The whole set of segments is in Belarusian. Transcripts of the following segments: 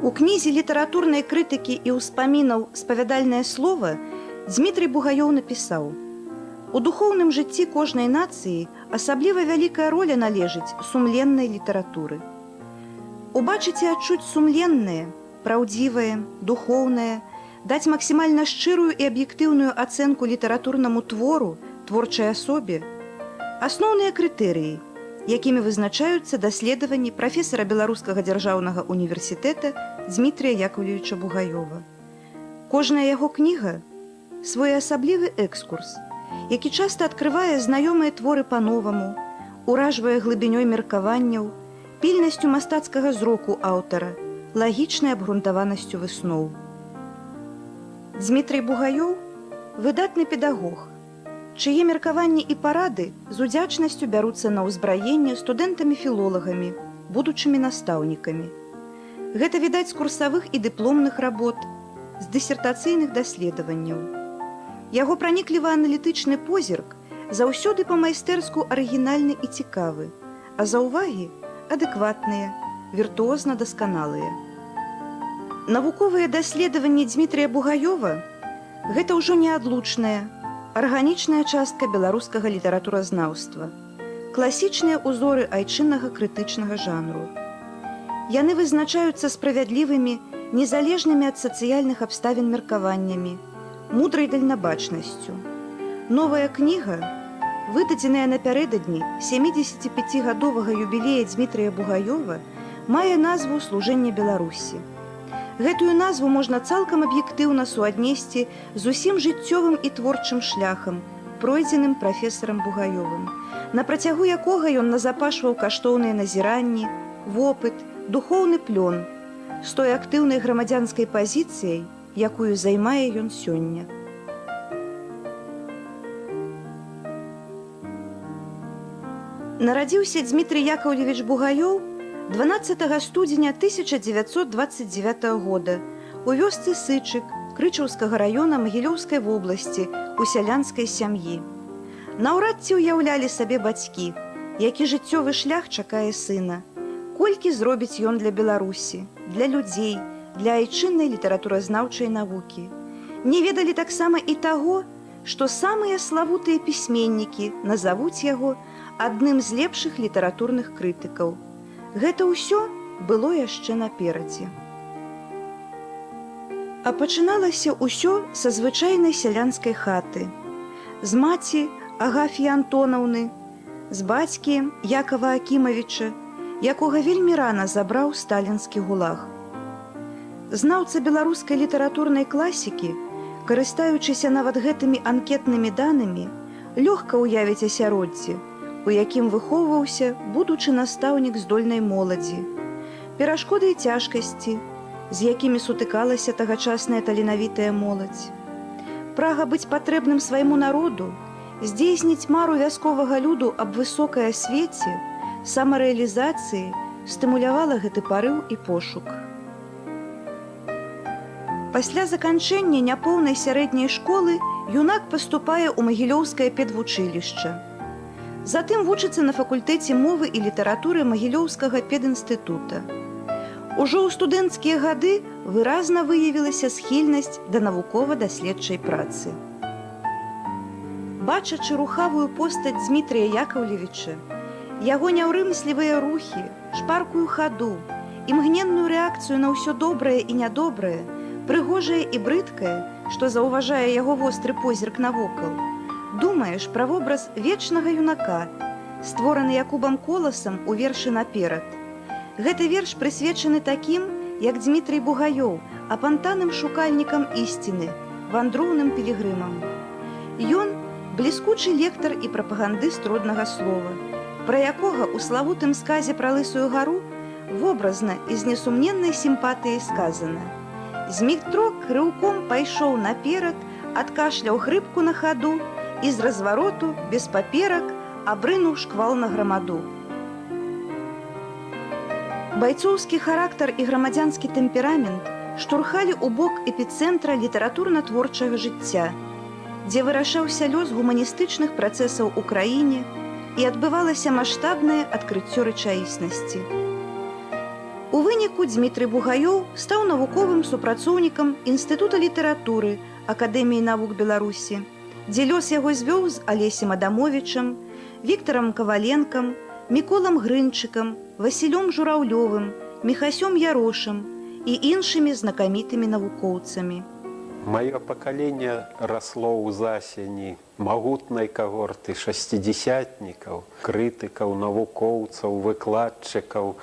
У кнізе літаратурнай крытыкі і ўспамінаў «Спавядальнае слова» Дзмітрый Бугаёў напісаў: «У духоўным жыцці кожнай нацыі асабліва вялікая роля належыць сумленнай літаратуры. Убачыць і адчуць сумленнае, праўдзівае, духоўнае, даць максімальна шчырую і аб'ектыўную ацэнку літаратурнаму твору, творчай асобе – асноўныя крытэрыі, якімі вызначаюцца даследаванні прафесара Беларускага дзяржаўнага універсітэта Дзмітрыя Яковлевіча Бугаёва. Кожная яго кніга – своеасаблівы экскурс, які часта адкрывае знаёмыя творы па-новаму, уражвае глыбінёй меркаванняў, пільнасцю мастацкага зроку аўтара, лагічнай абгрунтаванасцю высноў. Дзмітрый Бугаёў – выдатны педагог, чые меркаванні і парады з удзячнасцю бяруцца на ўзбраенне студэнтамі-філолагамі, будучымі настаўнікамі. Гэта відаць з курсавых і дыпломных работ, з дысертацыйных даследаванняў. Яго пранікліва-аналітычны позірк заўсёды па-майстэрску арыгінальны і цікавы, а заўвагі адэкватныя, віртуозна дасканалыя. Навуковыя даследаванні Дзмітрыя Бугаёва – гэта ўжо неадлучная, арганічная частка беларускага літаратуразнаўства, класічныя ўзоры айчыннага крытычнага жанру. Яны вызначаюцца справядлівымі, незалежнымі ад сацыяльных абставін меркаваннямі, мудрай дальнабачнасцю. Новая кніга, выдадзеная напярэдадні 75-гадовага юбілея Дзмітрыя Бугаёва, мае назву «Служэнне Беларусі». Гэтую назву можна цалкам аб'ектыўна суаднесці з усім жыццёвым і творчым шляхам, пройдзеным прафесарам Бугаёвым, на працягу якога ён назапашваў каштоўныя назіранні, вопыт, духоўны плён з той актыўнай грамадзянскай пазіцыяй, якую займае ён сёння. Нарадзіўся Дзмітрый Яковлевіч Бугаёў 12 студзеня 1929 года у вёсцы Сычык Крычаўскага раёна Магілёўскай вобласці у сялянскай сям'і. Наўрад ці ўяўлялі сабе бацькі, які жыццёвы шлях чакае сына, колькі зробіць ён для Беларусі, для людзей, для айчыннай літаратуразнаўчай навукі. Не ведалі таксама і таго, што самыя славутыя пісьменнікі назавуць яго адным з лепшых літаратурных крытыкаў. Гэта ўсё было яшчэ наперадзе. А пачыналася ўсё са звычайнай сялянскай хаты. З маці Агаф'і Антонаўны, з бацькі Якава Акімавіча, якога вельмі рана забраў сталінскі гулаг. Знаўца беларускай літаратурнай класікі, карыстаючыся нават гэтымі анкетнымі данымі, лёгка ўявіць асяроддзе, у якім выхоўваўся будучы настаўнік здольнай моладзі, перашкоды і цяжкасці, з якімі сутыкалася тагачасная таленавітая моладзь. Прага быць патрэбным свайму народу, здзейсніць мару вясковага люду аб высокай асвеце, самарэалізацыі стымулявала гэты парыў і пошук. Пасля заканчэння няпоўнай сярэдняй школы юнак паступае ў Магілёўскае педвучылішча. Затым вучыцца на факультэце мовы і літаратуры Магілёўскага педінстытута. Ужо ў студэнцкія гады выразна выявілася схільнасць да навукова-даследчай працы. Бачачы рухавую постаць Дзмітрыя Яковлевіча, яго няўрымслівыя рухі, шпаркую хаду, імгненную рэакцыю на ўсё добрае і нядобрае, прыгожае і брыдкае, што заўважае яго востры позірк навокал, думаеш пра вобраз вечнага юнака, створаны Якубам Коласам у вершы «Наперад». Гэты верш прысвечаны такім, як Дзмітрый Бугаёў, апантаным шукальнікам ісціны, вандроўным пілігрымам. Ён – бліскучы лектар і прапагандыст роднага слова, пра якога ў славутым сказе пра Лысую гару вобразна і з несумненнай сімпатыяй сказана: «Змітрок крыўком пайшоў наперад, адкашляў хрыпку на хаду і з развароту, без паперак, абрынуў шквал на грамаду». Байцоўскі характар і грамадзянскі тэмперамент штурхалі ў бок эпіцэнтра літаратурна-творчага жыцця, дзе вырашаўся лёс гуманістычных працэсаў у краіне і адбывалася маштабнае адкрыццё рэчаіснасці. У выніку Дмітрый Бугаёў стаў навуковым супрацоўнікам Інстытута літаратуры Акадэміі навук Беларусі, дзе лёс яго звёў з Алесем Адамовічам, Віктарам Каваленкам, Міколам Грынчыкам, Васілём Жураўлёвым, Міхасём Ярошам і іншымі знакамітымі навукоўцамі. Маё пакаленне расло ў засені магутнай кагорты шасцідзесятнікаў, крытыкаў, навукоўцаў, выкладчыкаў.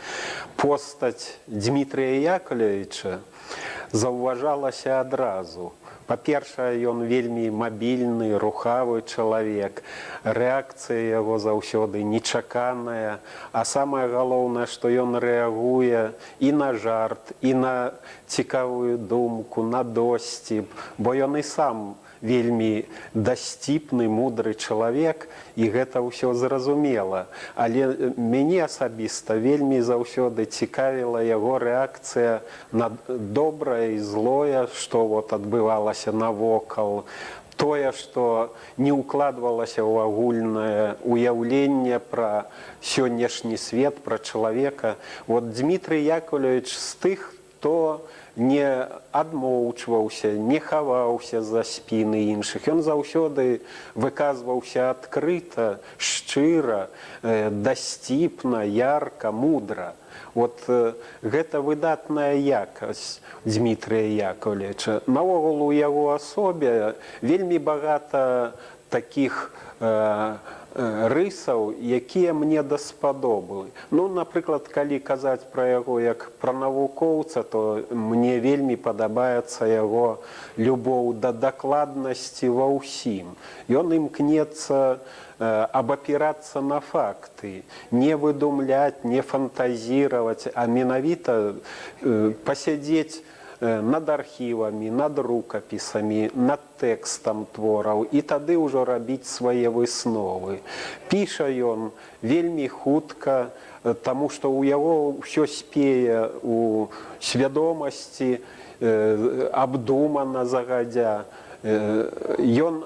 Постаць Дмітрыя Яковлевіча заўважалася адразу. Па-першае, ён вельмі мабільны, рухавы чалавек. Рэакцыя яго заўсёды нечаканая. А самае галоўнае, што ён рэагуе і на жарт, і на цікавую думку, на досціп. Бо ён і сам вельмі дасціпны, мудры чалавек, і гэта ўсё зразумела. Але мяне асабіста вельмі заўсёды цікавіла яго рэакцыя на добрае і злое, што адбывалася навокал. Тое, што не ўкладвалася ў агульнае уяўленне пра сённяшні свет, пра чалавека. Дмітрый Яковлевич з тых, хто не адмоўчваўся, не хаваўся за спіны іншых. Ён заўсёды выказваўся адкрыта, шчыра, дасціпна, ярка, мудра. Гэта выдатная якасць Дмітрыя Яковлевича. Наогул у яго асобе вельмі багата такіх рысаў, якія мне даспадобы. Напрыклад, калі казаць пра яго як пра навукоўца, то мне вельмі падабаецца яго любоў да дакладнасці ва ўсім. Ён імкнецца абапірацца на факты, не выдумляць, не фантазіраваць, а менавіта пасядзець над архівамі, над рукапісамі, над тэкстам твораў і тады ўжо рабіць свае высновы. Піша ён вельмі хутка, таму што ў яго ўсё спее ў свядомасці, абдумана загадзя. Ён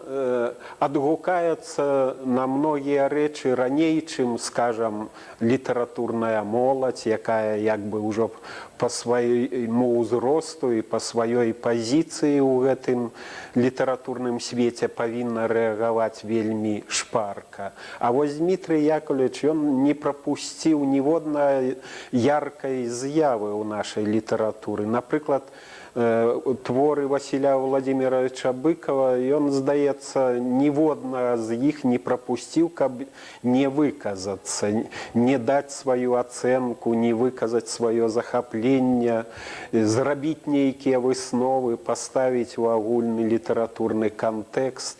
адгукаецца на многія рэчы раней, чым, скажам, літаратурная моладзь, якая як бы ўжо па свайму ўзросту і па сваёй пазіцыі ў гэтым літаратурным свеце павінна рэагаваць вельмі шпарка. А Дмітрый Яковлевич, ён не прапусціў ніводнай яркай з'явы ў нашай літаратуры. Напрыклад, творы Васіля Владимировича Быкова, ён, здаецца, ніводна з іх не прапусціў, каб не выказацца, не даць сваю ацэнку, не выказаць сваё захапленне, зрабіць нейкія высновы, паставіць у агульны літаратурны кантэкст.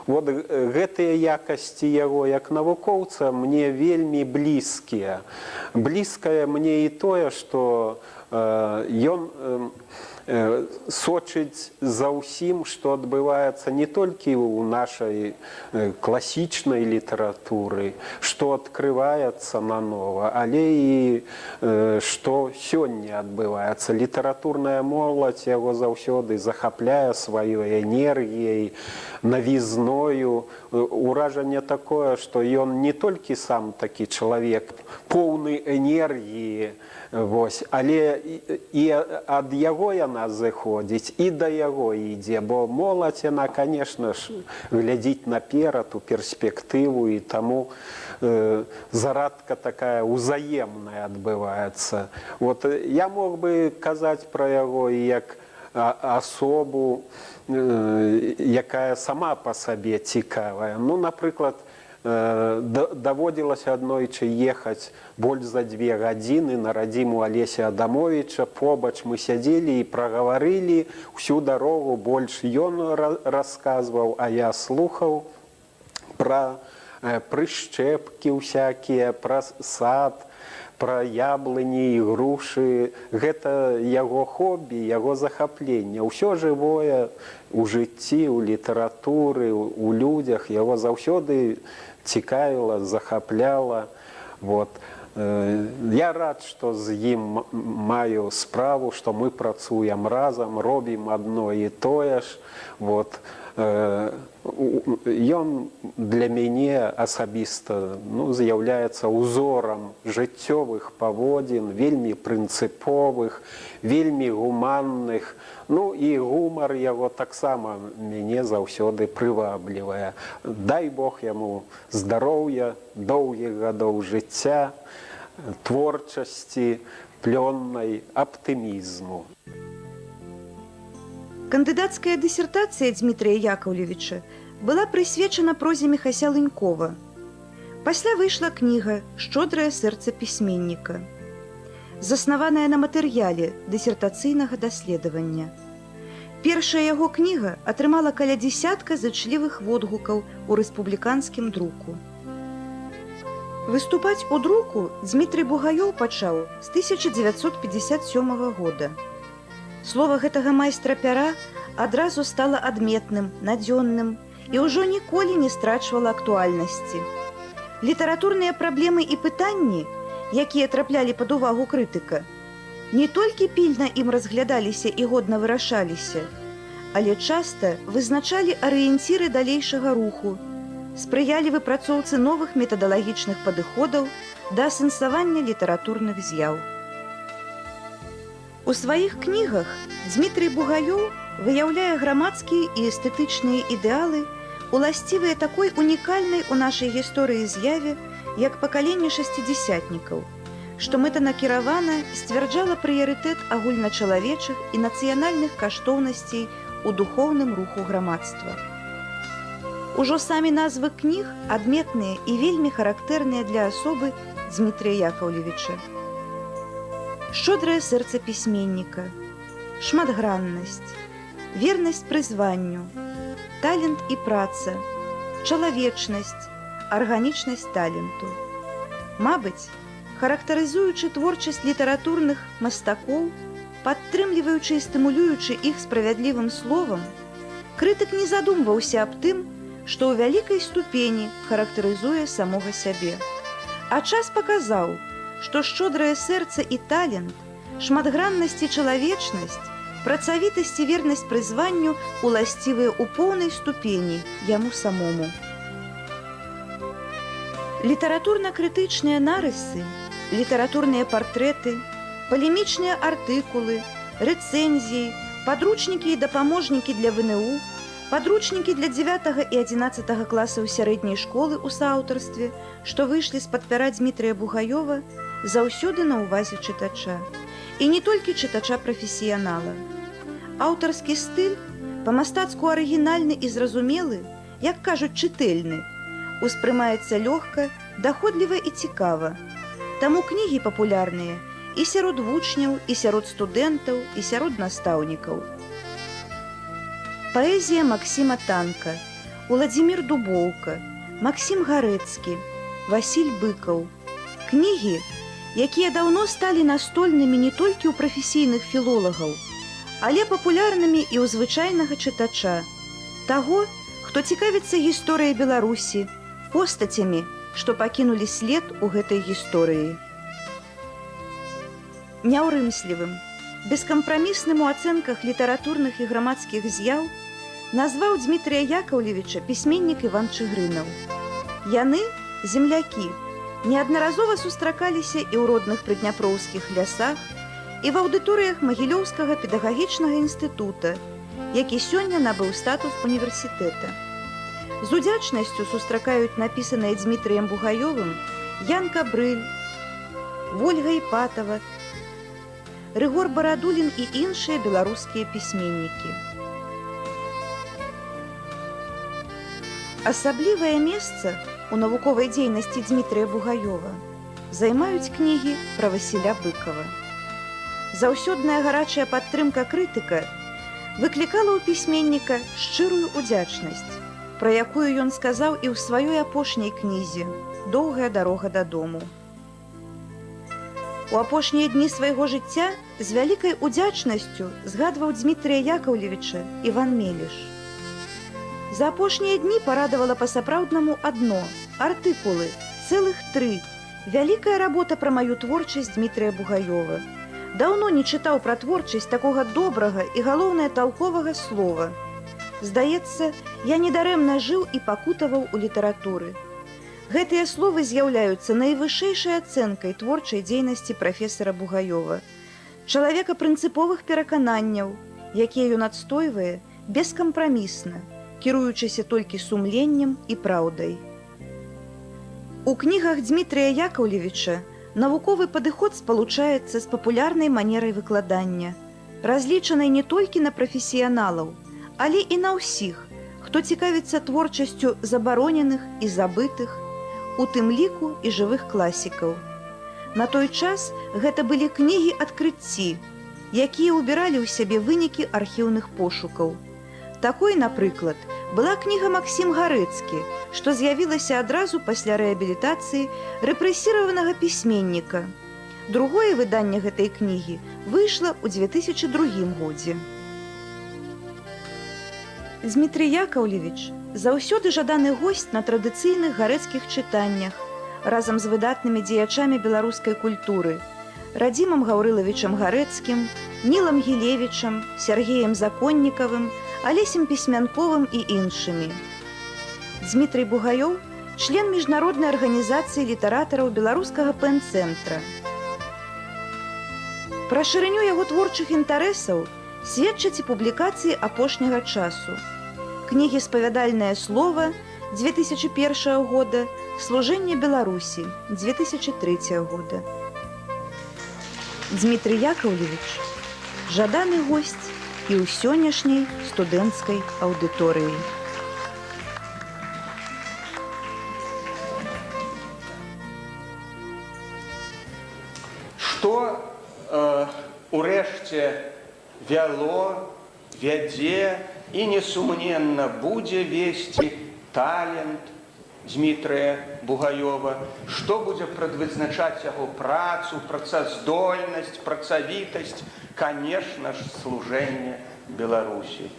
Гэтыя якасці яго як навукоўца мне вельмі блізкія. Блізкае мне і тое, што ён сочыць за ўсім, што адбываецца не толькі ў нашай класічнай літаратуры, што адкрываецца нанова, але і што сёння адбываецца. Літаратурная моладзь яго заўсёды захапляе сваёй энергіяй, навізною. Уражанне такое, што ён не толькі сам такі чалавек, поўны энергіі, але і ад яго яна зыходзіць, і да яго ідзе, бо моладзь, яна, конечно ж, глядзіць наперад, у перспектыву, і таму зарадка такая узаемная адбываецца. Я мог бы казаць пра яго як асобу, якая сама па сабе цікавая. Напрыклад, даводзілася аднойчы ехаць больш за 2 гадзіны на радзіму Алеся Адамовіча. Побач мы сядзелі і прагаварылі ўсю дарогу. Больш ён расказваў, а я слухаў пра прышчэпкі ўсякія, пра сад, пра яблыні і грушы. Гэта яго хобі, яго захапленне. Усё жывое у жыцці, у літаратуры, у людзях яго заўсёды цікавіла, захапляла. Я рад, што з ім маю справу, што мы працуем разам, робім адно і тое ж. ён для мяне асабіста з'яўляецца ўзорам жыццёвых паводзін, вельмі прынцыповых, вельмі гуманных. І гумар яго таксама мяне заўсёды прываблівае. Дай Бог яму здароўя, доўгіх гадоў жыцця, творчасці, плённай, аптымізму. Кандыдацкая дысертацыя Дмітрія Яковлевіча была прысвечана прозе Міхася Лынькова. Пасля выйшла кніга «Шчодрае сэрца пісьменніка», заснаваная на матэрыяле дысертацыйнага даследавання. Першая яго кніга атрымала каля дзесятка зычлівых водгукаў у рэспубліканскім друку. Выступаць у друку Дмітрый Бугаёў пачаў з 1957 года. Слова гэтага майстра пяра адразу стала адметным, надзённым і ўжо ніколі не страчвала актуальнасці. Літаратурныя праблемы і пытанні, якія траплялі пад увагу крытыка, не толькі пільна ім разглядаліся і годна вырашаліся, але часта вызначалі арыенціры далейшага руху, спрыялі выпрацоўцы новых метадалагічных падыходаў да асэнсавання літаратурных з'яў. У сваіх кнігах Дмітрый Бугаёў выяўляе грамадскія і эстэтычныя ідэалы, уласцівыя такой унікальнай у нашай гісторыі з'яве, як пакаленне шасцідзесятнікаў, што мэтанакіравана сцвярджала прыярытэт агульначалавечых і нацыянальных каштоўнасцей у духоўным руху грамадства. Ужо самі назвы кніг адметныя і вельмі характэрныя для асобы Дмітрія Яковлевіча. «Шчодрае сэрца пісьменніка», «Шматграннасць», «Вернасць прызванню», «Талент і праца», «Чалавечнасць», «Арганічнасць таленту». Мабыць, характарызуючы творчасць літаратурных мастакоў, падтрымліваючы і стымулюючы іх справядлівым словам, крытык не задумваўся аб тым, што ў вялікай ступені характарызуе самога сябе. А час паказаў, што шчодрае сэрца і талент, шматграннасць і чалавечнасць, працавітасць і вернасць прызванню уласцівыя ў поўнай ступені яму самому. Літаратурна-крытычныя нарысы, літаратурныя партрэты, палемічныя артыкулы, рэцэнзіі, падручнікі і дапаможнікі для ВНУ, падручнікі для 9 і 11 класаў сярэдняй школы ў сааўтарстве, што выйшлі з-пад пяра Дмітрыя Бугаёва, заўсёды на ўвазе чытача. І не толькі чытача-прафесіянала. Аўтарскі стыль, па-мастацку арыгінальны і зразумелы, як кажуць, чытэльны, успрымаецца лёгка, даходліва і цікава. Таму кнігі папулярныя і сярод вучняў, і сярод студэнтаў, і сярод настаўнікаў. Паэзія Максіма Танка, Уладзімір Дубоўка, Максім Гарэцкі, Васіль Быкаў. Кнігі, якія даўно сталі настольнымі не толькі ў прафесійных філолагаў, але папулярнымі і ў звычайнага чытача, таго, хто цікавіцца гісторыяй Беларусі, постацямі, што пакінулі след у гэтай гісторыі. Няўрымслівым, бескампрамісным у ацэнках літаратурных і грамадскіх з'яў назваў Дмітрія Яковлевіча пісьменнік Іван Чыгрынаў. Яны, землякі, неаднаразова сустракаліся і ў родных прыдняпроўскіх лясах, і в аўдыторыях Магілёўскага педагагічнага інстытута, які сёння набыў статус універсітэта. З удзячнасцю сустракаюць напісаныя Дмітрыем Бугаёвым Янка Брыль, Вольга Іпатава, Рыгор Барадулін і іншыя беларускія пісьменнікі. Асаблівае месца у навуковай дзейнасці Дмітрыя Бугаёва займаюць кнігі пра Васіля Быкава. Заўсёдная гарачая падтрымка крытыка выклікала ў пісьменніка шчырую удзячнасць, пра якую ён сказаў і ў сваёй апошняй кнізе «Доўгая дарога дадому». У апошнія дні свайго жыцця з вялікай удзячнасцю згадваў Дмітрія Яковлевіча Іван Меліш. За апошнія дні парадавала па-сапраўднаму адно – артыкулы, цэлых 3, вялікая работа пра маю творчасць Дмітрыя Бугаёва. Даўно не чытаў пра творчасць такога добрага і, галоўнае, талковага слова. Здаецца, я недарэмна жыў і пакутаваў у літаратуры. Гэтыя словы з'яўляюцца найвышэйшай ацэнкай творчай дзейнасці прафесара Бугаёва, чалавека прынцыповых перакананняў, якія ён адстойвае бескампрамісна, кіруючыся толькі сумленнем і праўдай. У кнігах Дзмітрыя Якаўлевіча навуковы падыход спалучаецца з папулярнай манерай выкладання, разлічанай не толькі на прафесіяналаў, але і на ўсіх, хто цікавіцца творчасцю забароненых і забытых, у тым ліку і жывых класікаў. На той час гэта былі кнігі-адкрыцці, якія ўбіралі ў сябе вынікі архіўных пошукаў. Такой, напрыклад, была кніга «Максім Гарэцкі», што з'явілася адразу пасля рэабілітацыі рэпрэсіраванага пісьменніка. Другое выданне гэтай кнігі выйшла ў 2002 годзе. Дзмітрый Якаўлевіч заўсёды жаданы госць на традыцыйных гарэцкіх чытаннях разам з выдатнымі дзеячамі беларускай культуры Радзімам Гаўрылавічам Гарэцкім, Нілам Гілевічам, Сергеем Законнікавым, Алесем Пісьмянковым і іншымі. Дзмітрый Бугаёў – член міжнароднай арганізацыі літаратараў беларускага пэн-цэнтра. Пра шырыню яго творчых інтарэсаў сведчаць і публікацыі апошняга часу. Кнігі «Спавядальнае слова» 2001 года, «Служэнне Беларусі» 2003 года. Дзмітрый Якаўлевіч – жаданы госць і ў сённяшняй студэнцкай аўдыторыі. Што урэшце вяло, вядзе і несумненна будзе весці талент Дзмітрыя Бугаёва, што будзе прадвызначаць яго працу, працаздольнасць, працавітасць, конечно ж, служэнне Беларусі.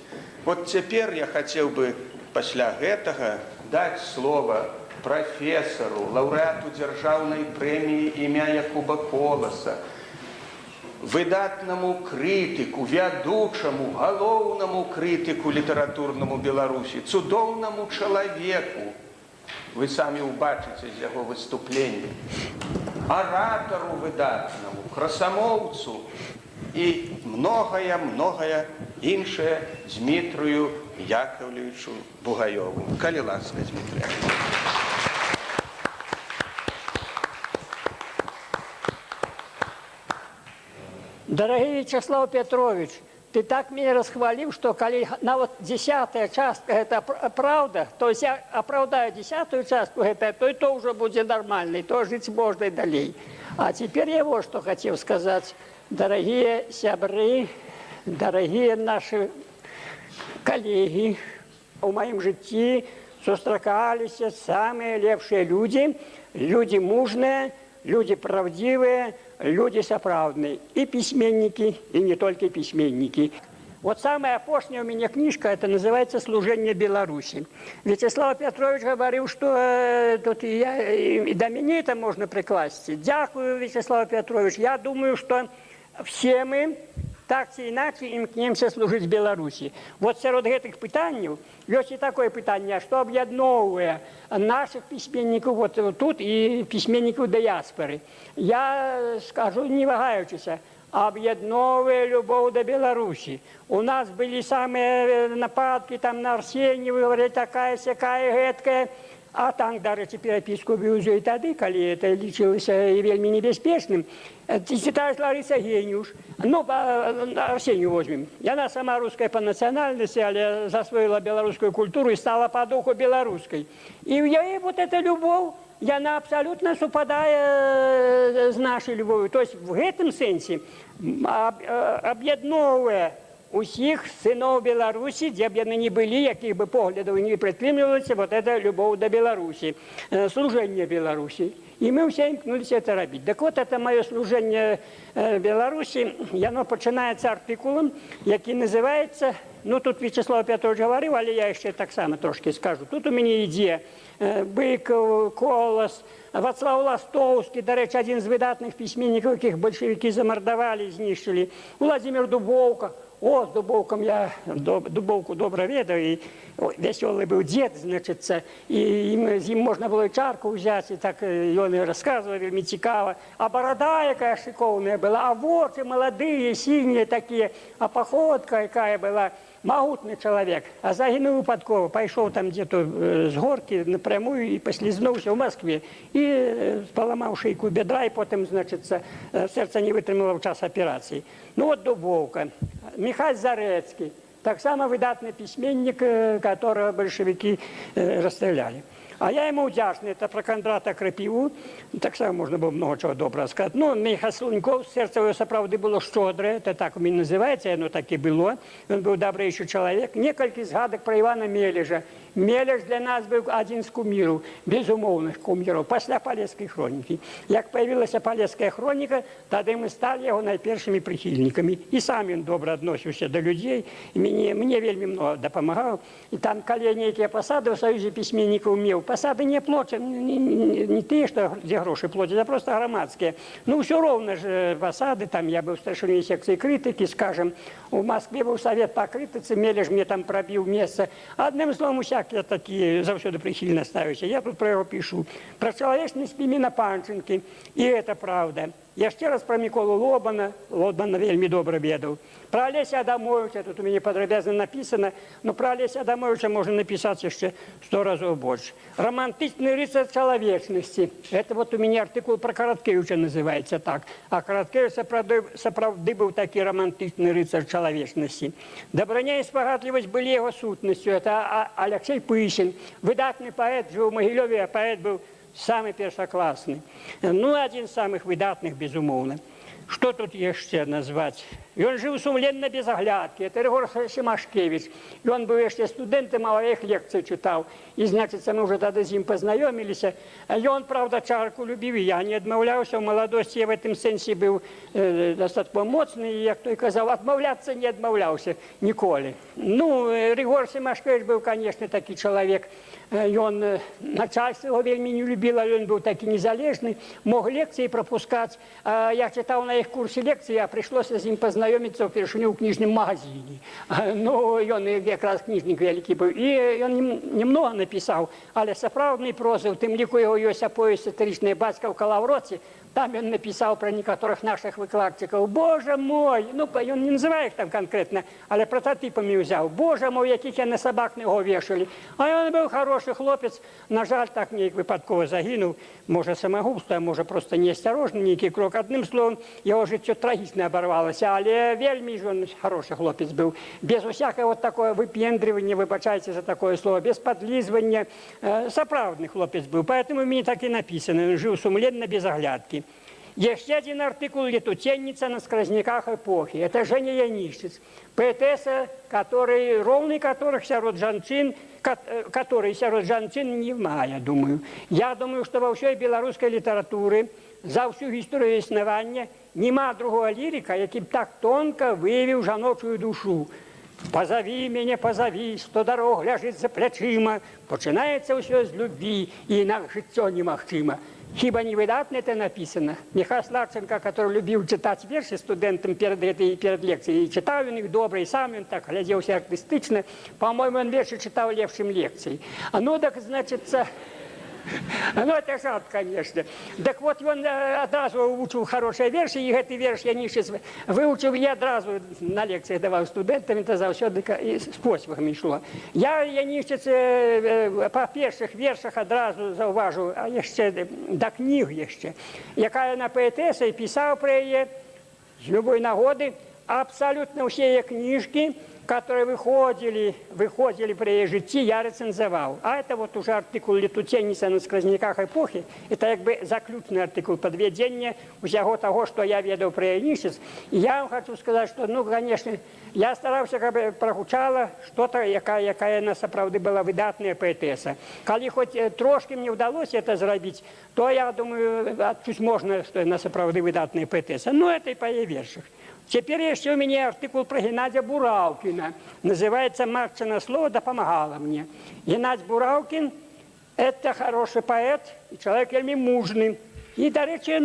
Вот цяпер я хацеў бы пасля гэтага даць слова прафесару, лаўрэату дзяржаўнай прэміі імя Якуба Коласа, выдатнаму крытыку, вядучаму, галоўнаму крытыку літаратурнаму Беларусі, цудоўнаму чалавеку. Вы самі ўбачыце з яго выступлення. Аратару выдатнаму, красамоўцу і многае іншае Дзмітрыю Якаўлевічу Бугаёву. Калі ласка, Дзмітрый. Дорогой Вячеслав Петрович, ты так меня расхвалил, что коли на вот 10-я частка это правда, то есть я оправдаю 10-ю частку, это, то и то уже будет нормально, и то жить можно и далее. А теперь я вот что хотел сказать. Дорогие сябры, дорогие наши коллеги, у моем житті сустракаліся самые лепшие люди, люди мужные, люди правдивые, люди сапраўдныя, и письменники, и не только письменники. Вот самая опошняя у меня книжка, это называется «Служение Беларуси». Вячеслав Петрович говорил, что тут и до меня это можно прикласть. Дякую, Вячеслав Петрович. Я думаю, что все мы так ці иначе імкнемся служить Беларуси. Вот сярод гэтых пытанняў ёсць и такое пытанне, что объединовывая наших письменников вот тут и письменников диаспоры. Я скажу, не вагаючыся, объединовывая любовь до Беларуси. У нас были самые нападки там на Арсеньева, говорят, такая-сякая, гэткая. А там, дарэчы, перапіску вёў і тады, калі это лічылася вельмі небяспечным. Ты читаешь Лариса Гениуш, ну, Арсению возьмем. Яна сама русская по национальности, але засвоила белорусскую культуру и стала по духу белорусской. И в ей вот эта любовь, яна абсолютно супадае с нашей любовью. То есть в этом сенсе, объединовывая усіх сыноў Беларусі, дзе б яны не былі, якіх бы поглядаў не прытрымлівалася, вот это любовь до Беларусі, служение Беларусі. И мы все имкнулись это робить. Так вот, это мое служение Беларуси, оно начинается артикулом, який называется, ну тут Вячеслав Петрович говорил, але я еще так само трошки скажу. Тут у меня идея Быков, Колос, Вацлав Ластовский, до речи, один из выдатных письменников, яких большевики замордовали, знищили, Владимир Дубовка. О, з Дубовком я Дубовку добра ведаю, і веселый был дед, значит, и з ім можна было чарку взять, и так ён и рассказывал, вельмі цікава. А борода якая шиковная была, а вочы молодые, синие такие, а походка якая была. Могутный человек, а загинул выпадково, пошел там где-то с горки напрямую и послизнувся в Москве. И поломал шейку бедра, и потом, значит, сердце не вытримало в час операции. Ну вот Дубовка. Михайло Зарецкий, так само выдатный письменник, которого большевики расстреляли. А я ему вдячний, это про Кондрата Крапиву, так само можна було много чого доброго сказати. Ну, Михайло Слоньков, серце його, справді, було щодре, це так у мене називається, воно так і було. Він був добрейший чоловік. Некілька згадок про Івана Мележа. Мележ для нас був один з кумирів, безумовних кумирів, після Полеської хроніки. Як появилася Полеська хроніка, тоді ми стали його найпершими прихильниками. І сам він добре відносився до людей, і мені вельми много допомагав. І там, коли які посади в Союзі письменників мав, посады не платят, не те, что где гроши платят, а просто громадские. Ну, все ровно же посады, там я был в старшине секции критики, скажем, в Москве был совет по критице, Мележ мне там пробил место. Одним словом, всякие такие завсёды прихильно ставятся. Я тут про его пишу. Про человечность Пимена Панченки, и это правда. Я ще раз про Миколу Лобана, Лобана вельми добре ведав. Про Олеся Адамовича, тут у меня подробно написано, но про Олеся Адамовича можно написать еще 100 разов больше. Романтичный рыцарь человечности. Это вот у меня артикул про Короткевича называется так. А Короткевич справді был такой романтичный рыцарь человечности. Доброня и спогадливость были его сутностью. Это Алексей Пыщин, выдатный поэт, жил в Могилеве, а поэт был самый першоклассный. Ну, один из самых выдатных, безумовно. Что тут еще назвать? И он жил сумленно без оглядки. Это Ригор Шимашкевич. И он был еще студентом, а я их лекции читал. И, значит, мы уже тогда с ним познакомились. И он, правда, чарку любил, и я не отмовлялся. В молодости я в этом сенсе был достаточно моцный. И, как той сказал, отмовляться не отмовлялся николи. Ну, Ригор Шимашкевич был, конечно, такой человек. И он начальство его вельми не любил, а он был такой незалежный. Мог лекции пропускать. Я читал на их курсе лекции, а пришлось с ним познакомиться впервые в книжном магазине. Ну, и он как раз книжник великий был. И он немного написал, але справдной прозы, в тем лику его есть повесть сатиричная «Батька в Коловроте». Там он написал про некоторых наших выкладчиков. Боже мой! Ну, он не называет их там конкретно, але прототипами взял. Боже мой, яких я на собак на его вешали. А он был хороший хлопец. На жаль, так не випадково загинув. Може самогубство, а може просто неосторожный некий крок. Одним словом, его життя трагично оборвалося. Але вельми же он хороший хлопец был. Без всякого вот такого выпендривания, выбачайте за такое слово, без подлизывания. Соправдный хлопец был. Поэтому мне так и написано. Он жил сумленно, без оглядки. Еще один артикул «Летутенница на сквозняках эпохи». Это Женя Янишец, поэтесса, ровный которых сярод жанчин, который сярод жанчин немає, я думаю. Я думаю, что во всей белорусской литературе за всю историю існування нема другого лирика, який б так тонко виявив жаночую душу. «Позови меня, позови, 100 дорог ляжет за плечима». Починається все з любви, і інакше життя немагчимо. Хіба не выдатно это написано? Михаил Славченко, который любил читать верши студентам перед лекцией, и читал он их добро, и сам он так гляделся артистично. По-моему, он верши читал лепшим лекций. Ну, так, значит, ну, это жалко, конечно. Так вот, он одразу выучил хорошие верши, и эти верши я выучил, я одразу на лекциях давал студентам, это завсёды с поспехами шло. Я Янишец по перших вершах одразу зауважу, а еще до книг еще, яка вона поетеса, і писав про її з любої нагоди, абсолютно всі її книжки, которые выходили при ее житті, я рецензовал. А это вот уже артикул «Летутенница на сквозняках эпохи». Это как бы заключный артикул подведения всего того, что я ведал про Янишец. И я вам хочу сказать, что, ну, конечно, я старался, как бы прогучала что-то, якая на справді была выдатная поэтесса. Коли хоть трошки мне удалось это зробить, то, я думаю, чуть можно, что на справді выдатная поэтесса. Но это и по ее вершах. Теперь еще у меня артикул про Геннадия Буравкина. Называется «Матчино слово допомагало мне». Геннадий Буравкин – это хороший поэт и человек вельми мужный. І, да рэчы,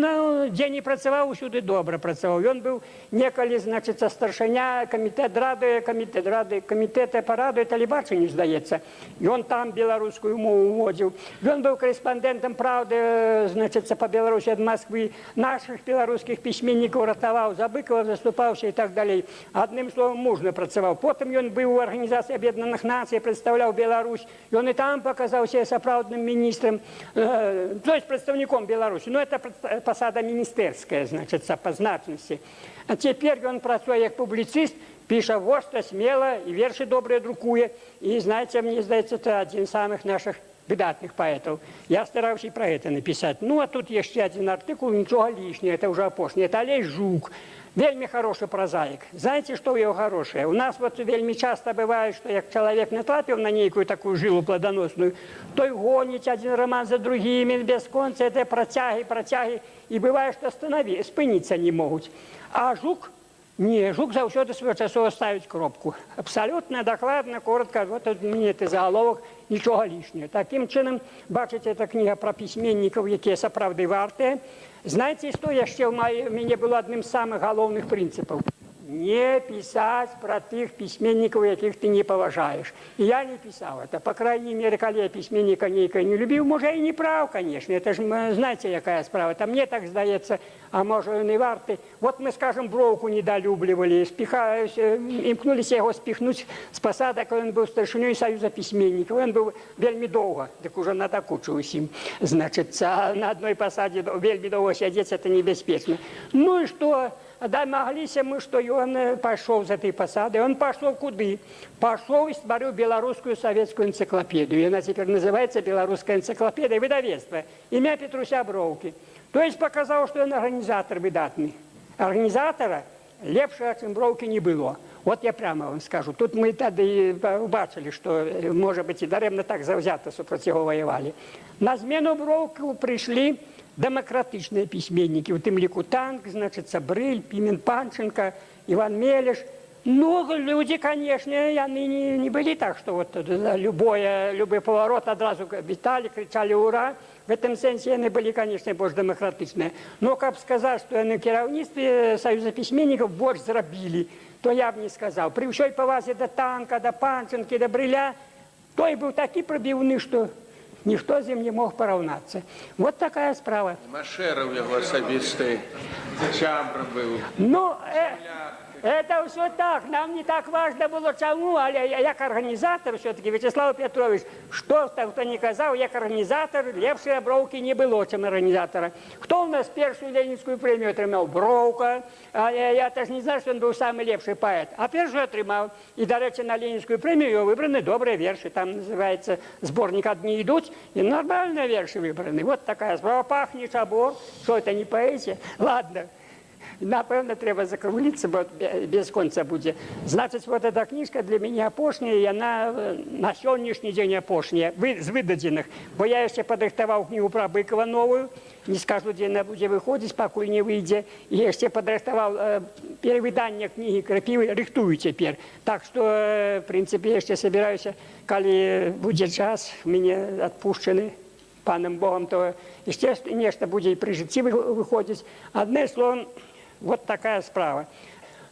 дзе не працаваў, усюды добра працаваў. Ён быў некалі, значыць, старшыня камітэта па раду і тэлебачанню, здаецца. Ён там беларускую мову уводзіў. Ён быў корэспандэнтам «Праўды», значыць, па Беларусі ад Москвы. Нашых беларускіх пісьменнікаў ратаваў, за Быкова заступаўся і так далей. Адным словом, мужна працаваў. Потым ён быў у Арганізацыі Аб'яднаных Нацый, прадстаўляў Беларусь. Ён і там паказаў себе сапраўдным міністрам, то есть прадстаўніком Беларусі. Ну, это пасада міністэрская, значыць, па значнасці. А цяпер ён працуе як публіцыст, піша востра, смела, і вершы добрыя друкуе. І, знаеце, мне здаецца, это адзін з самых наших выдатных паэтаў. Я стараўся і пра гэта напісаць. Ну, а тут яшчэ адзін артыкул, нічога лішняе, это ўжо апошні. Это Алей Жук. Вельмі хороший прозаик. Знаете, что у него хорошее? У нас вот вельмі часто бывает, что як человек натрапил на некую такую жилу плодоносную, то и гонить один роман за другими, без конца, это протяги. И бывает, что спыниться не могут. А Жук, не, Жук заўсёды своечасова ставить кропку. Абсолютно докладно, коротко, вот мне это заголовок, ничего лишнего. Таким чином, бачите, это книга про письменников, якія сапраўды вартыя. Знаете, что яшчэ у мяне было адным з самых галоўных прынцыпаў? Не писать про тех письменников, яких ты не поважаешь. И я не писал это. По крайней мере, когда я письменника не любил, может, и не прав, конечно. Это же, знаете, какая справа. Там мне так сдается, а может, он и варты. Вот мы, скажем, Бровку недолюбливали, имкнулись его спихнуть с посадок, он был старшиней Союза письменников. Он был вельми долго, так уже надокучиваюсь им. Значит, на одной посаде вельми долго сидеть, это небеспечно. Ну и что? Домоглись мы, что он пошел за этой посадой. Он пошел куды? Пошел и створил белорусскую советскую энциклопедию. И она теперь называется «Белорусская энциклопедия», выдавецтва. Имя Петруся Бровки. То есть показал, что он организатор выдатный. Организатора лепшего, чем Бровки, не было. Вот я прямо вам скажу. Тут мы тогда и убачили, что, может быть, и даремно так завзято супротив его воевали. На смену Бровку пришли демократичные письменники, в тым лику Танк, значит, Брыль, Пимен Панченко, Иван Мелеш. Ну, люди, конечно, они не были так, что вот любой поворот одразу витали, кричали «Ура!». В этом сенсе они были, конечно, больше демократичные. Но, как сказать, что на кіраўніцтве Союза письменников больше зрабили, то я бы не сказал. При всей повазе до Танка, до Панченки, до Брыля, той был таки пробивный, что ніхто з ім не мог параўнацца. Вот такая справа. Машэраў яго асабісты чамбр быў. Ну, это все так. Нам не так важно было, чему, але як организатор все-таки, Вячеслав Петрович, что кто не казал, як организатор, лепшей Бровки не было, чем организатора. Кто у нас первую ленинскую премию отримал? Бровка. Я тоже не знаю, что он был самый лепший поэт. А первую отримал. И, до речи, на ленинскую премию его выбраны добрые верши. Там называется сборник «Одни идут», и нормальные верши выбраны. Вот такая справа. Пахнет чабор. Что это, не поэзия? Ладно. Напевно, треба закруглиться, бо без конца буде. Значить, вот эта книжка для меня апошняя, и она на сённяшні дзень апошняя, з выдадзеных. Бо я яшчэ падрыхтаваў книгу про Быкова новую, не скажу, где она будет выходить, пакуль не выйдзе. И яшчэ падрыхтаваў перевыданне книги Крапивы, рыхтую теперь. Так что, в принципе, яшчэ собираюсь, калі будет час, мне отпущены паном Богом, то яшчэ нешта будзе и при жыцці выходить. Одним словом, вот такая справа.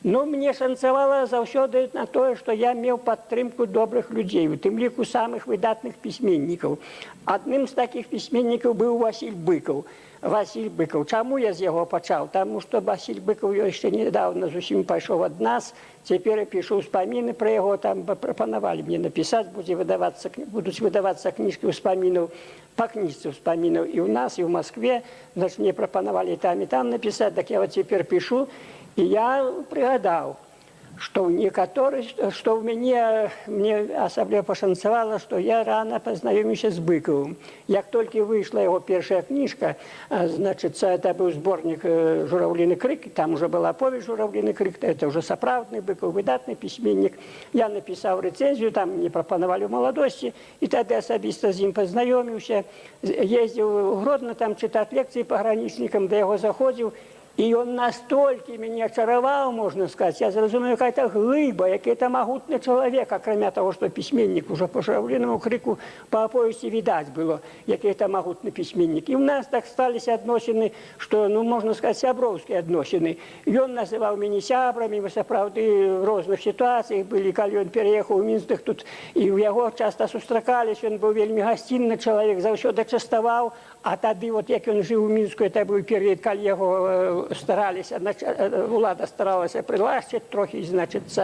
Но мне шанцевало заўсёды на то, что я имел падтрымку добрых людей, у тым ліку самых выдатных письменников. Одним из таких письменников был Василь Быков. Василь Быков. Чаму я з яго пачаў? Тому что Василь Быков еще недавно зусім пайшоў ад нас. Теперь я пишу успомины про его, там пропоновали мне написать, будут выдаваться книжки успоминов, по книжке успоминов и у нас, и в Москве. Значит, мне пропоновали и там написать, так я вот теперь пишу. И я пригадал, что что мне особливо пошанцевало, что я рано познакомился с Быковым. Как только вышла его первая книжка, значит, это был сборник «Журавлиный крик», там уже была повесть «Журавлиный крик», это уже сапраўдны Быков, выдатный письменник. Я написал рецензию, там мне пропоновали в молодости, и тогда особисто с ним познакомился, ездил в Гродно там читать лекции пограничникам, до его заходил. І він настільки мене очарував, можна сказати, я зрозумів, яка-то глиба, який-то могутний чоловік, окрім того, що письменник, уже по журавлиному крику по оповісті видать було, який-то могутний письменник. І в нас так сталися відносини, що, ну, можна сказати, сябровські відносини. Він називав мене сябрами, ми, справді, в різних ситуаціях були, коли він переїхав у Мінськ, тут і в його часто зустрічались, він був вельми гостинний чоловік, завжди частував. А тоді, от як він жив у Мінську, це був період, коли його старалися, влада старалася прилащити трохи, значить,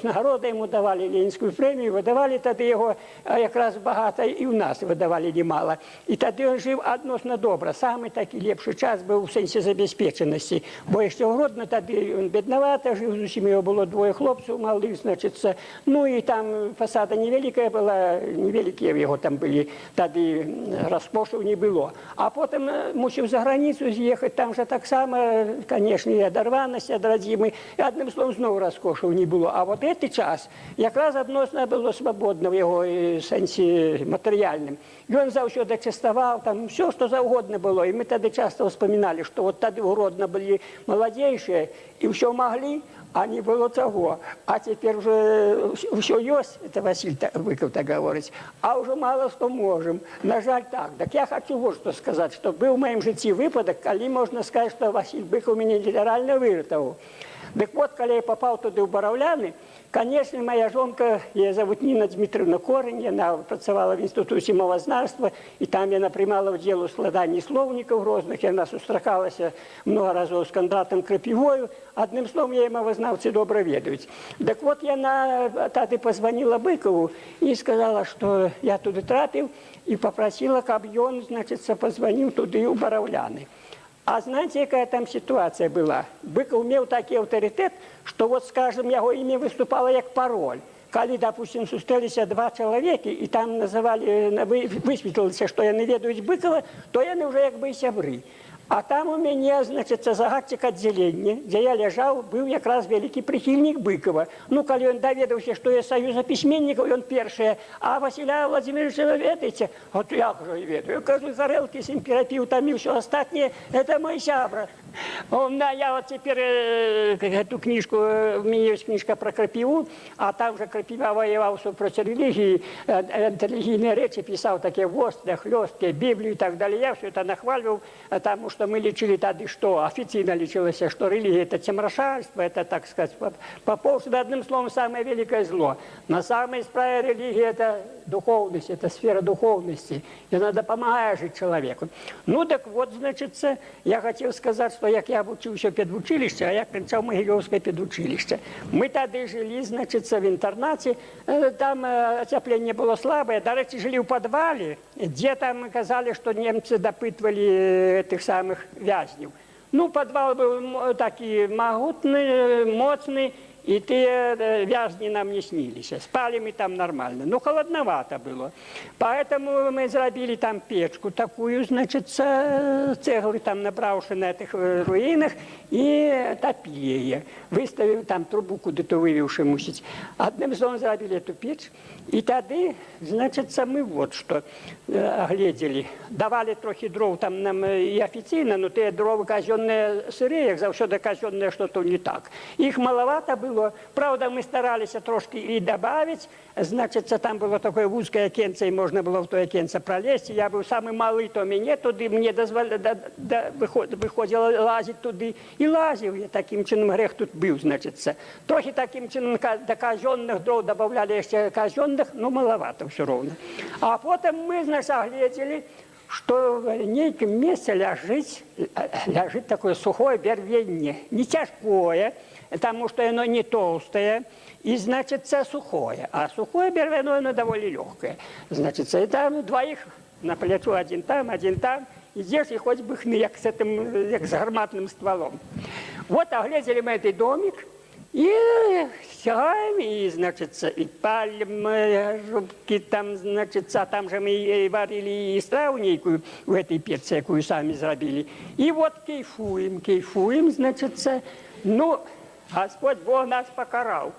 нагороди йому давали, Ленінську премію, видавали тоді його якраз багато, і в нас видавали немало. І тоді він жив відносно добре, саме такий ліпший час був в сенсі забезпеченості, бо якщо в Гродно, тоді він бідновато жив, з усім його було двоє хлопців малих, значить, ну і там фасада невелика була, невеликі його там були, тоді розкошів не було. А потім мусив за границю з'їхати, там же так само, звісно, і одорваність від родини, і одним словом знову розкошів не було. А от цей час якраз відносно було свободно в його сенсі матеріальному. І він завжди частував, там все, що завгодно було. І ми тоді часто вспоминали, що от тоді в Гродно були молодіші і все могли, а не было того. А теперь уже все есть, это Василий Быков так говорит, а уже мало что можем. На жаль, так. Так я хочу вот что сказать, что был в моем житті випадок, коли можна сказати, що Василь Быков мене літерально вирятував. Так от, коли я попав туди в Боровляни, звісно, моя жонка, її зовут Ніна Дмитрівна Корень, вона працювала в Інституті мовознавства, і там вона приймала в діло складання словників грозних, і вона зустрічалася много разів з Кондратом Крапивою. Одним словом, її мовознавці добре відають. Так от, вона тоді позвонила Бикову і сказала, що я туди трапив, і попросила, щоб він, значить, позвонив туди у Боровляни. А знаете, какая там ситуация была? Быков имел такой авторитет, что вот, скажем, его имя выступало как пароль. Когда, допустим, сустрелись два человека, и там называли, высветлилось, что я не ведаю Быкова, то они уже как бы сябры. А там у меня, значит, загадчик отделения, где я лежал, был как раз великий прихильник Быкова. Ну, когда он доведался, что я союза письменников, он первый, а Василия Владимировича вы ведаете? Вот я же и ведаю. Я кажу, Зарелки, Симперапил, там и все остальное, это мой сябра. Я вот теперь эту книжку, у меня есть книжка про Крапиву, а там же Крапива воевал против религии, религийные речи писал такие вострые, хлесткие, Библию и так далее. Я все это нахваливал, потому что мы лечили тогда, что официально лечилось, что религия это темрошальство, это, так сказать, поповство, одним словом, самое великое зло. На самой справе религия это духовность, это сфера духовности, и надо помогать жить человеку. Ну так вот, значит, я хотел сказать, що як я вчився в педучилищі, а я кінчав Могилівське педучилище. Ми тоді жили, значить, в інтернаті, там отоплення було слабе, до речі, жили в підвалі, де там казали, що німці допитували тих самих в'язнів. Ну, підвал був такий могутний, моцний, и те вязни нам не снились. Спали мы там нормально. Но холодновато было. Поэтому мы сделали там печку такую, значит, цеглы там набравши на этих руинах, и топили ее. Выставили там трубу куда-то вывивши мусить. Одним словом сделали эту печь. И тогда, значит, мы вот что глядели. Давали трохи дров там нам и официально, но те дрова казенные сырые, их завсёды казенные что-то не так. Их маловато было. Правда, мы старались трошки и добавить. Значит, там было такое узкое окенце, и можно было в то окенце пролезть. Я был самый малый, то мне туди, мне дозволяли, выходил лазить туди. И лазил я таким чином, грех тут был, значит. Трохи таким чином до казенных дров добавляли еще казенных, но маловато все равно. А потом мы, значит, оглядели, что в неком месте лежит такое сухое бервенье, не тяжкое, потому что оно не толстое, и, значит, сухое. А сухое бервено, оно довольно легкое. Значит, и там двоих на плечу, один там, идешь, и хоть бы хны, как с этим, как с гарматным стволом. Вот оглядели мы этот домик, и сягаем, и, значит, и палим рубки там, значит, а там же мы и варили и страву некую в этой печи, якую сами сделали. И вот кайфуем, значит, ну, Господь Бог нас покарал.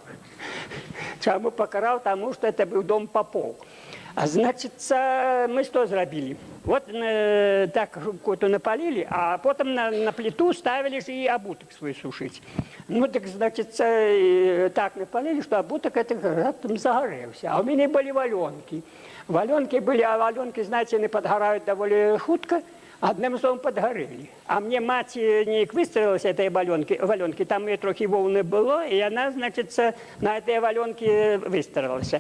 Чему покарал? Тому, что это был дом попов. А значит, мы что зрабілі? Вот так коту напалили, а потом на плиту ставили же и обуток свой сушить. Ну так, значит, так напалили, что обуток это раптом загорелся. А у меня были валенки. Валенки были, а валенки, знаете, они подгорают довольно хутко. Одним словом подгорели. А мне мать не выстроилась этой валенки, там ее трохи волны было, и она, значит, на этой валенке выстроилась.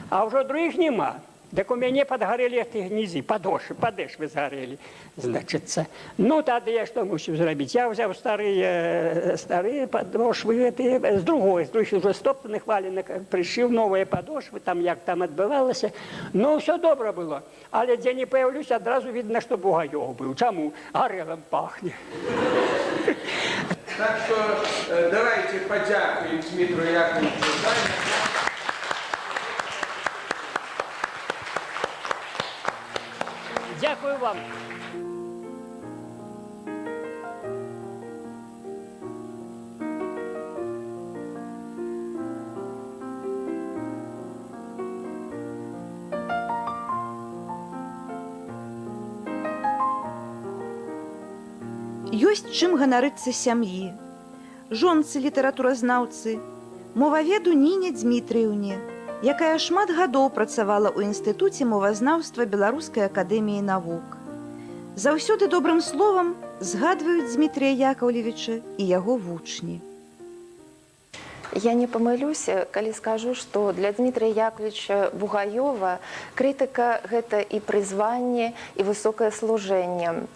А уже других нема. Так у меня подгорели эти низы, подошвы сгорели, значит. Ну, тогда я что мусил сделать? Я взял старые подошвы, с других уже стоптанных валенок, пришил новые подошвы, там як там отбывалось. Ну, все добро было. Але где не появлюсь, одразу видно, что Бугаёв был. Чему? Горелым пахнет. Так что давайте подякуем Дмитру Яковлевичу. Дякую вам. Ёсць чым ганарыцца сям'і, жонцы літаратуразнаўцы, моваведу Ніне Дзмітрыеўне, якая шмат гадоў працавала ў інстытуце мовазнаўства Беларускай акадэміі навук. Заўсёды добрым словам згадваюць Дмітрия Яковлевича і яго вучні. Я не памылюсь, калі скажу, што для Дмітрия Яковлевича Бугаёва крытыка – гэта і прызванне, і высокае служэнне.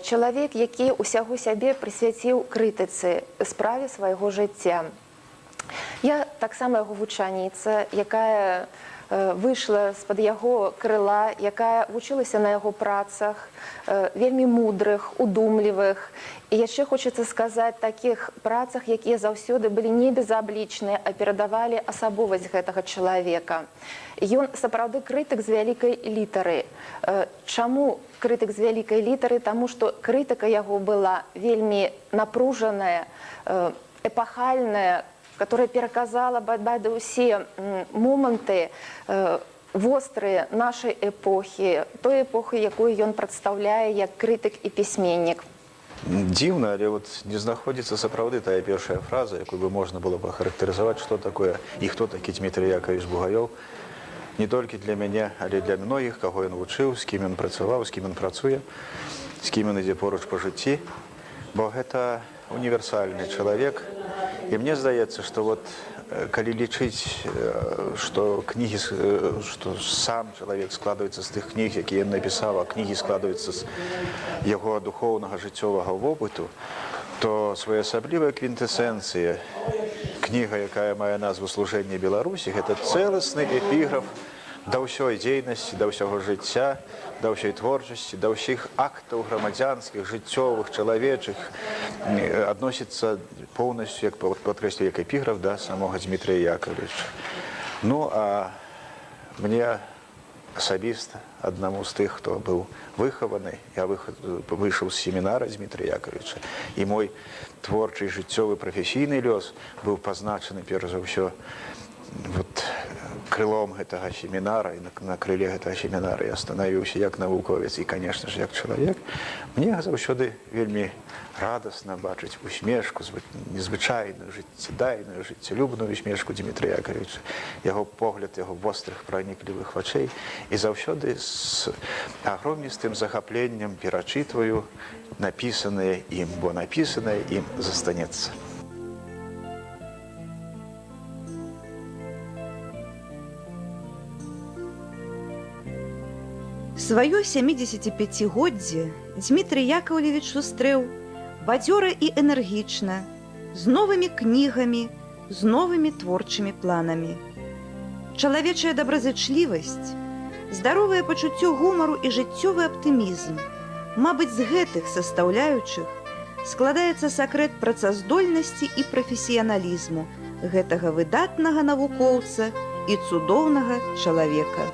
Чалавек, які ўсяго сябе прысвяціў крытыцы, справе свайго жыцця. Я таксама яго вучаніца, якая выйшла з-пад яго крыла, якая вучылася на яго працах, вельмі мудрых, удумлівых. І яшчэ хочацца сказаць, такіх працах, якія заўсёды былі не безаблічныя, а перадавалі асабовасць гэтага чалавека. Ён сапраўды крытык з вялікай літары. Чаму крытык з вялікай літары? Таму што крытыка яго была вельмі напружаная, эпахальная, которая пераказала бадбады ўсе моманты вострыя нашай эпохі, той эпохі, якую ён прадстаўляе як крытык і пісьменнік. Дзіўна, але вот не знаходзіцца сапраўды тая першая фраза, якую бы можна было бы ахарактарызаваць, што такое і хто такі Дмітрий Яковлевич Бугаёв. Не толькі для мяне, але для многіх, каго ён вучыў, з кім ён працаваў, з кім ён працуе, з кім ён ідзе поруч па жыцці, бо гэта універсальны чалавек. І мне здаецца, што вот калі лічыць, што кнігі, што сам чалавек складваецца з тых кніг, якія ён напісаў, а кнігі складваюцца з яго духоўнага жыццёвага вопыту, то своеасаблівая квінтэсенцыя, кніга, якая мае назву «Служэнне Беларусі», гэта цэласны эпіграф да ўсёй дзейнасці, да ўсяго жыцця, да ўсёй творчасці, да ўсіх актаў грамадзянскіх, жыццёвых, чалавечых, адносіцца поўнасцю, як падкрэслю, як эпіграф да самога Дмітрия Яковлевича. Ну, а мне асабіста, аднаму з тых, хто быў выхаваны, я выйшаў з семінара Дмітрия Яковлевича, і мой творчы, жыццёвы, прафесійны лёс быў пазначаны, перш за ўсё, крылом гэтага семінара, і на крыле гэтага семінара я станавіўся як навуковец і, конечно ж, як чалавек. Мне заўсёды вельмі радасна бачыць усмешку, незвычайную, жыццядайную, жыццялюбную усмешку Дмітрия Яковлевича, яго погляд, яго вострых, праніклівых вачэй. І заўсёды з агромністым захапленнем перачытваю напісанае ім, бо напісанае ім застанецца. Сваё 75-годдзе Дмітрий Яковлевич сустрэў бадзёра і энергічна, з новымі кнігамі, з новымі творчымі планамі. Чалавечая добразычлівасць, здаровае пачуццё гумару і жыццёвы аптымізм. Мабыць, з гэтых састаўляючых складаецца сакрэт працаздольнасці і прафесіяналізму гэтага выдатнага навукоўца і цудоўнага чалавека.